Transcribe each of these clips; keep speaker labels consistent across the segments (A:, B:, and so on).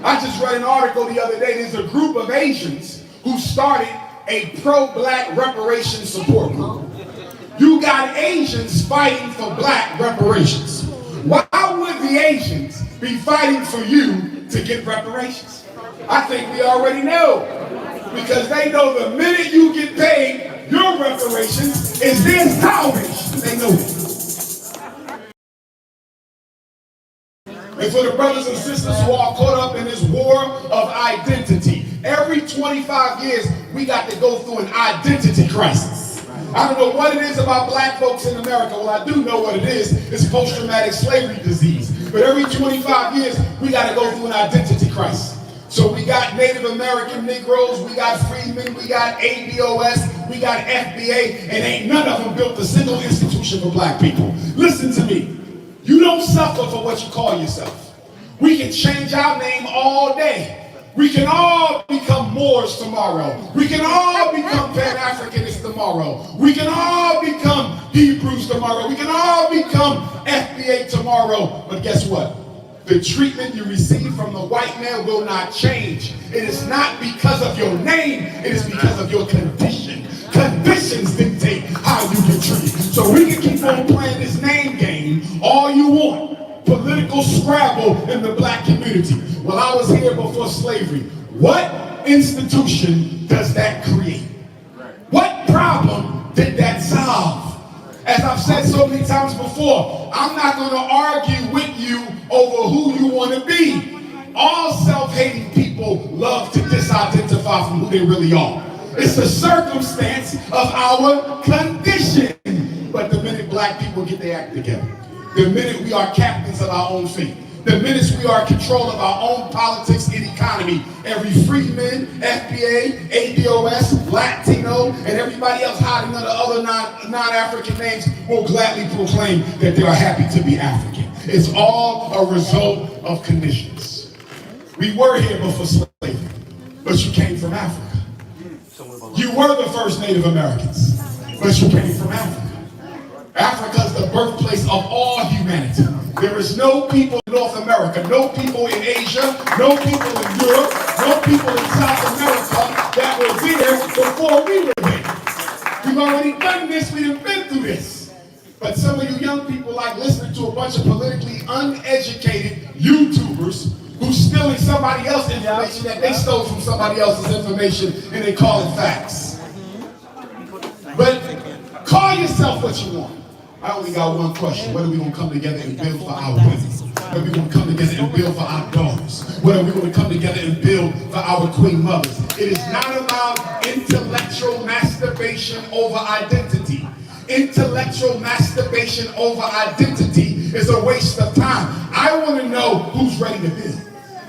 A: I just read an article the other day. There's a group of Asians who started a pro-black reparations support group. You got Asians fighting for black reparations. Why would the Asians be fighting for you to get reparations? I think we already know. Because they know the minute you get paid, your reparations is their salvation. They know it. And for the brothers and sisters who are caught up in this war of identity, every 25 years, we got to go through an identity crisis. I don't know what it is about black folks in America. Well, I do know what it is. It's post-traumatic slavery disease. But every 25 years, we got to go through an identity crisis. So we got Native American Negroes, we got freedmen, we got ADOS, we got FBA, and ain't none of them built a single institution for black people. Listen to me. You don't suffer for what you call yourself. We can change our name all day. We can all become Moors tomorrow. We can all become Pan-Africanists tomorrow. We can all become Hebrews tomorrow. We can all become FBA tomorrow. But guess what? The treatment you receive from the white man will not change. It is not because of your name. It is because of your condition. Conditions dictate how you get treated. So we can keep on playing this name game all you want. Political scrabble in the black community. Well, I was here before slavery. What institution does that create? What problem did that solve? As I've said so many times before, I'm not going to argue with you over who you want to be. All self-hating people love to disidentify from who they really are. It's a circumstance of our condition. But the minute black people get their act together, the minute we are captains of our own fate, the minute we are in control of our own politics and economy, every freedman, FBA, ADOS, Latino, and everybody else hiding under other non-African names will gladly proclaim that they are happy to be African. It's all a result of conditions. We were here before slavery, but you came from Africa. You were the first Native Americans, but you came from Africa. Africa is the birthplace of all humanity. There is no people in North America, no people in Asia, no people in Europe, no people in South America that were there before we were there. We've already done this, we've been through this. But some of you young people like listening to a bunch of politically uneducated YouTubers who's stealing somebody else's information that they stole from somebody else's information and they call it facts. But call yourself what you want. I only got one question. When are we going to come together and build for our women? When are we going to come together and build for our daughters? When are we going to come together and build for our queen mothers? It is not about intellectual masturbation over identity. Intellectual masturbation over identity is a waste of time. I want to know who's ready to build.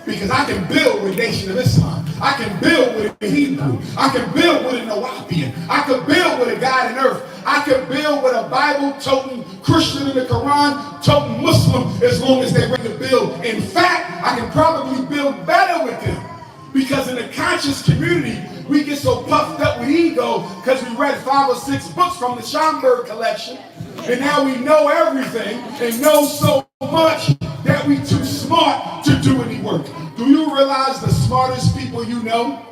A: Because I can build with Nation of Islam. I can build with a Hebrew. I can build with a Nawapian. I can build with a God in earth. I can build with a Bible-toting Christian in the Quran-toting Muslim as long as they're ready to build. In fact, I can probably build better with them. Because in the conscious community, we get so puffed up with ego because we read 5 or 6 books from the Schomburg collection. And now we know everything and know so much that we too smart to do any work. Do you realize the smartest people you know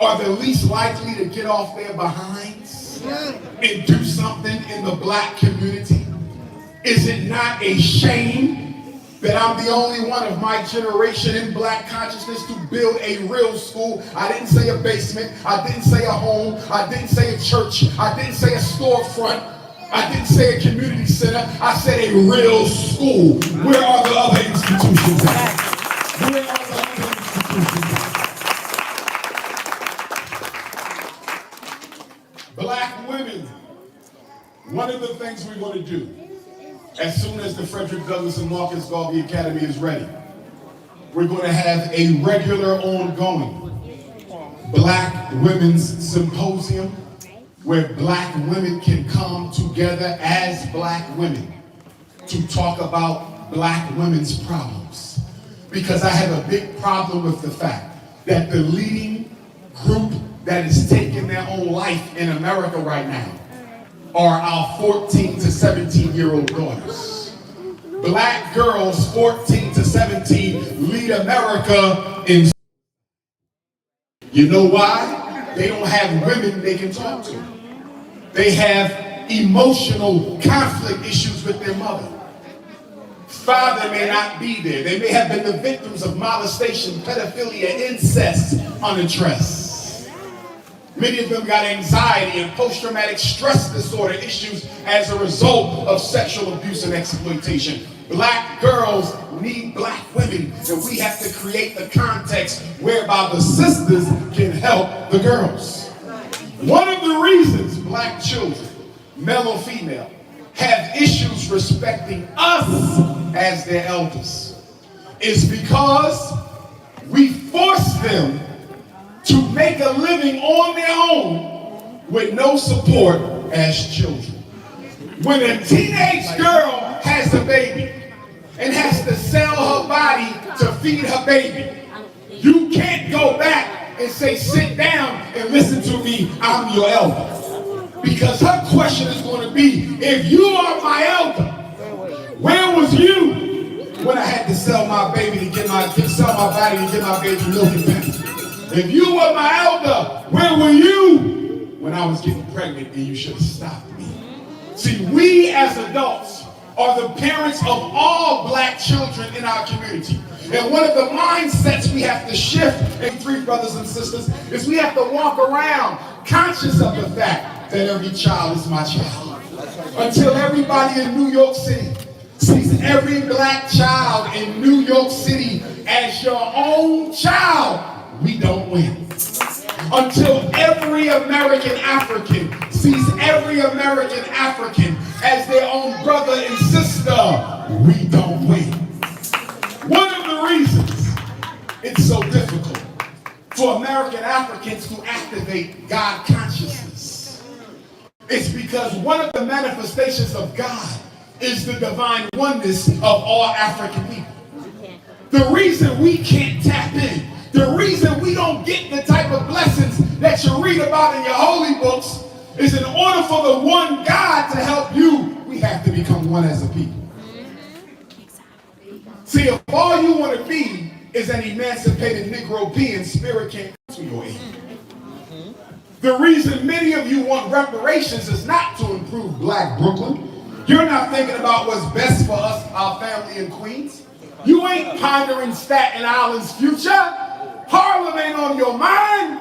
A: are the least likely to get off their behinds and do something in the black community? Is it not a shame that I'm the only one of my generation in black consciousness to build a real school? I didn't say a basement, I didn't say a home, I didn't say a church, I didn't say a storefront, I didn't say a community center, I said a real school. Where are the other institutions at? Where are the other institutions at? Black women, one of the things we're going to do as soon as the Frederick Douglass and Marcus Garvey Academy is ready, we're going to have a regular ongoing Black Women's Symposium where black women can come together as black women to talk about black women's problems. Because I have a big problem with the fact that the leading group that is taking their own life in America right now are our 14 to 17-year-old daughters. Black girls 14 to 17 lead America in. You know why? They don't have women they can talk to. They have emotional conflict issues with their mother. Father may not be there. They may have been the victims of molestation, pedophilia, incest, unaddressed. Many of them got anxiety and post-traumatic stress disorder issues as a result of sexual abuse and exploitation. Black girls need black women, and we have to create the context whereby the sisters can help the girls. One of the reasons black children, male or female, have issues respecting us as their elders is because we force them to make a living on their own with no support as children. When a teenage girl has a baby and has to sell her body to feed her baby, you can't go back and say, sit down and listen to me, I'm your elder. Because her question is going to be, if you are my elder, where was you when I had to sell my baby to sell my body to get my baby milk and pampers? If you were my elder, where were you when I was getting pregnant and you should have stopped me? See, we as adults are the parents of all black children in our community. And one of the mindsets we have to shift, and three brothers and sisters, is we have to walk around conscious of the fact that every child is my child. Until everybody in New York City sees every black child in New York City as your own child, we don't win. Until every American African sees every American African as their own brother and sister, we don't win. One of the reasons it's so difficult for American Africans to activate God consciousness is because one of the manifestations of God is the divine oneness of all African people. The reason we can't tap in, the reason we don't get the type of blessings that you read about in your holy books is in order for the one God to help you, we have to become one as a people. See, if all you want to be is an emancipated Negro peon, spirit can't come to your aid. The reason many of you want reparations is not to improve black Brooklyn. You're not thinking about what's best for us, our family in Queens. You ain't pondering Staten Island's future. Harlem ain't on your mind.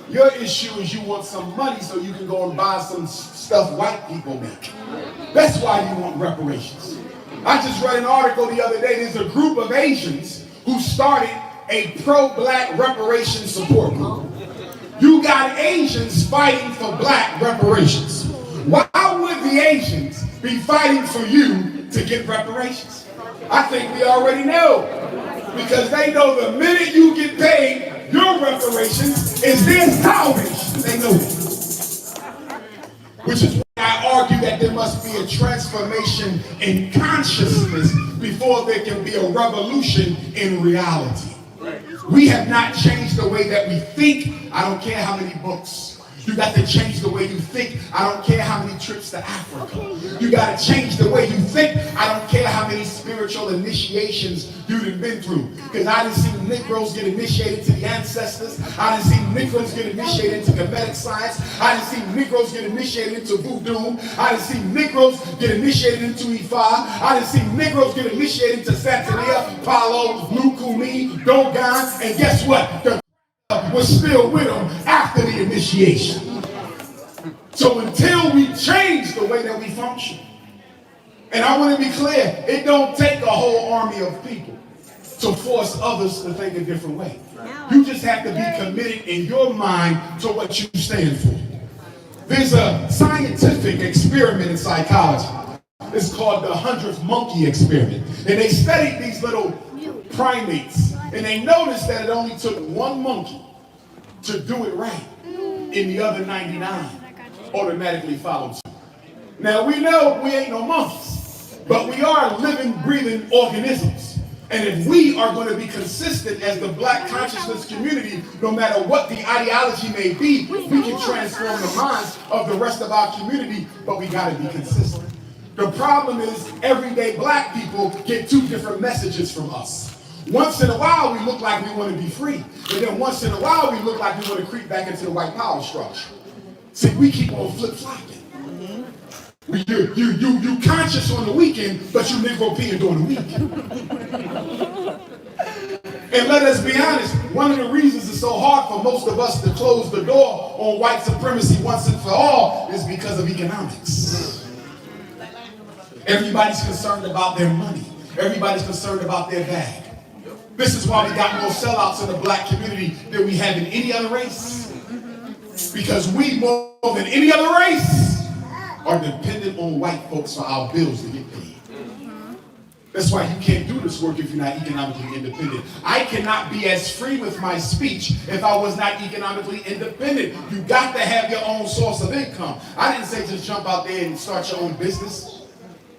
A: Your issue is you want some money so you can go and buy some stuff white people make. That's why you want reparations. I just read an article the other day. There's a group of Asians who started a pro-black reparations support group. You got Asians fighting for black reparations. Why would the Asians be fighting for you to get reparations? I think we already know. Because they know the minute you get paid, your reparations is their salvation. They know it. Which is why I argue that there must be a transformation in consciousness before there can be a revolution in reality. We have not changed the way that we think. I don't care how many books. You got to change the way you think. I don't care how many trips to Africa. You got to change the way you think. I don't care how many spiritual initiations you've been through. Because I didn't see Negroes get initiated to the ancestors. I didn't see Negroes get initiated into Kemetic science. I didn't see Negroes get initiated into voodoo. I didn't see Negroes get initiated into Ifa. I didn't see Negroes get initiated into Santeria, Palo, Lukumi, Dogon. And guess what? The was still with them after the initiation. So until we change the way that we function, and I want to be clear, it don't take a whole army of people to force others to think a different way. You just have to be committed in your mind to what you stand for. There's a scientific experiment in psychology. It's called the 100th monkey experiment. And they studied these little primates, and they noticed that it only took one monkey to do it right, and the other 99 automatically followed suit. Now we know we ain't no monkeys, but we are living, breathing organisms. And if we are going to be consistent as the black consciousness community, no matter what the ideology may be, we can transform the minds of the rest of our community, but we got to be consistent. The problem is everyday black people get two different messages from us. Once in a while, we look like we want to be free. But then once in a while, we look like we want to creep back into the white power structure. See, we keep on flip-flopping. You conscious on the weekend, but you Negro peeing during the week. And let us be honest, one of the reasons it's so hard for most of us to close the door on white supremacy once and for all is because of economics. Everybody's concerned about their money. Everybody's concerned about their bag. This is why we got more sellouts in the black community than we have in any other race. Because we, more than any other race, are dependent on white folks for our bills to get paid. That's why you can't do this work if you're not economically independent. I cannot be as free with my speech if I was not economically independent. You got to have your own source of income. I didn't say just jump out there and start your own business,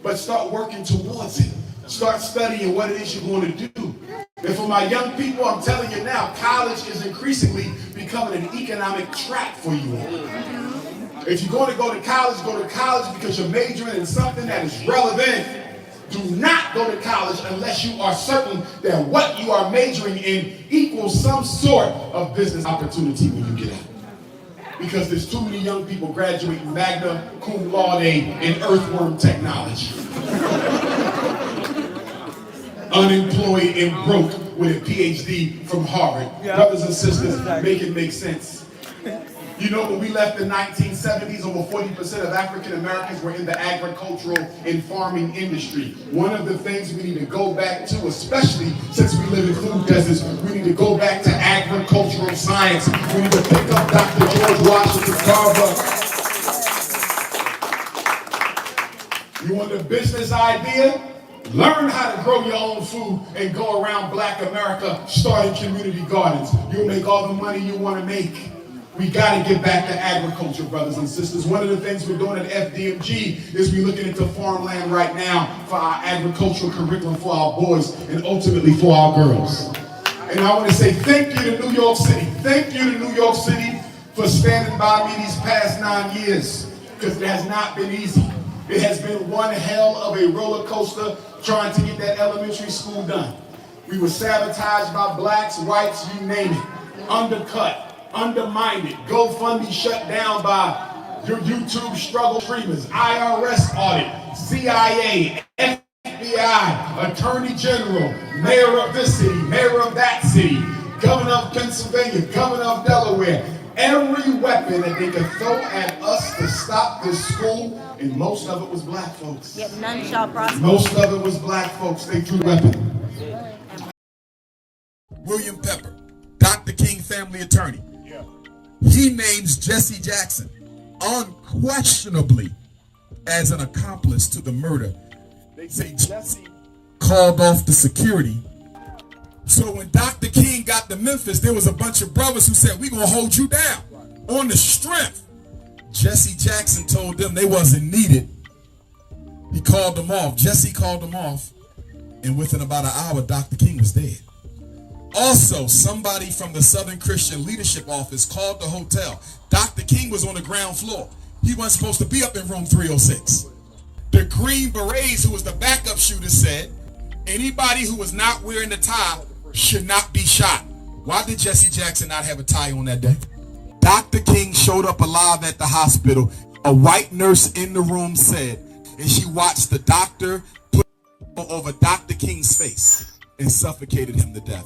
A: but start working towards it. Start studying what it is you're going to do. And for my young people, I'm telling you now, college is increasingly becoming an economic trap for you all. If you're going to go to college because you're majoring in something that is relevant. Do not go to college unless you are certain that what you are majoring in equals some sort of business opportunity when you get out. Because there's too many young people graduating magna cum laude in earthworm technology. Unemployed and broke with a PhD from Harvard. Yep. Brothers and sisters, make it make sense. You know, when we left the 1970s, over 40% of African Americans were in the agricultural and farming industry. One of the things we need to go back to, especially since we live in food deserts, we need to go back to agricultural science. We need to pick up Dr. George Washington Carver. You want a business idea? Learn how to grow your own food and go around Black America starting community gardens. You'll make all the money you want to make. We got to get back to agriculture, brothers and sisters. One of the things we're doing at FDMG is we're looking into farmland right now for our agricultural curriculum for our boys and ultimately for our girls. And I want to say thank you to New York City. Thank you to New York City for standing by me these past 9 years, because it has not been easy. It has been one hell of a roller coaster trying to get that elementary school done. We were sabotaged by blacks, whites, you name it, undercut, undermined it, GoFundMe shut down by your YouTube struggle streamers, IRS audit, CIA, FBI, Attorney General, Mayor of this city, Mayor of that city, Governor of Pennsylvania, Governor of Delaware. Every weapon that they could throw at us to stop this school, and most of it was black folks.
B: Yet none shall prosper.
A: Most of it was black folks. They threw weapons. William Pepper, Dr. King family attorney. He names Jesse Jackson unquestionably as an accomplice to the murder. They say Jesse called off the security. So when Dr. King got to Memphis, there was a bunch of brothers who said, we're going to hold you down on the strength. Jesse Jackson told them they wasn't needed. He called them off. Jesse called them off. And within about an hour, Dr. King was dead. Also, somebody from the Southern Christian Leadership Office called the hotel. Dr. King was on the ground floor. He wasn't supposed to be up in room 306. The Green Berets, who was the backup shooter, said anybody who was not wearing the tie should not be shot. Why did Jesse Jackson not have a tie on that day? Dr. King showed up alive at the hospital. A white nurse in the room said, and she watched the doctor put over Dr. King's face and suffocated him to death.